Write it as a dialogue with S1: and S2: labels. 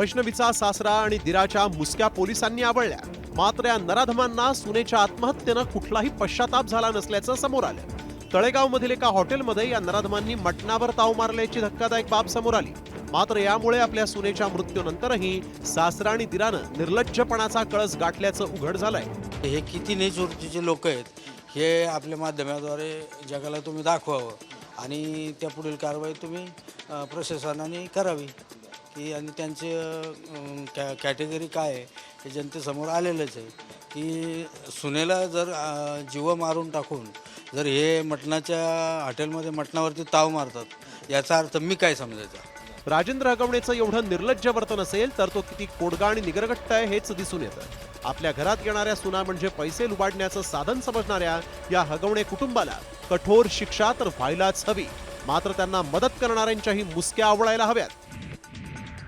S1: वैष्णवीचा सासरा आणि दिराच्या मुसक्या पोलिसांनी आवळल्या, मात्र या नराधमांना सुनेच्या आत्महत्येनं कुठलाही पश्चाताप झाला नसल्याचं समोर आलं। तळेगाव मधील एका हॉटेलमध्ये या नराधमांनी मटणावर ताव मारल्याची धक्कादायक बाब समोर आली। मात्र यामुळे आपल्या सुनेच्या मृत्यूनंतरही सासरा आणि दिरानं निर्लज्जपणाचा कळस गाठल्याचं उघड झालंय।
S2: हे किती नीच वृत्तीचे लोक आहेत हे आपल्या माध्यमाद्वारे जगाला तुम्ही दाखवावं आणि त्या पुढील कारवाई तुम्ही प्रशासनाने करावी की आणि त्यांचे कॅटेगरी काय आहे हे जनतेसमोर आलेलंच आहे की सुनेला जर जीव मारून टाकून जर हे मटणाच्या हॉटेलमध्ये मटणावरती ताव मारतात याचा अर्थ मी काय समजायचा।
S1: राजेंद्र हगवणेचं एवढं निर्लज्ज वर्तन असेल तर तो किती कोडगा आणि निगरगट्ट आहे हेच दिसून येतं। आपल्या घरात येणाऱ्या सुना म्हणजे पैसे लुबाडण्याचं साधन समजणाऱ्या या हगवणे कुटुंबाला कठोर शिक्षा तर व्हायलाच हवी, मात्र त्यांना मदत करणाऱ्यांच्याही मुसक्या आवळायला हव्यात।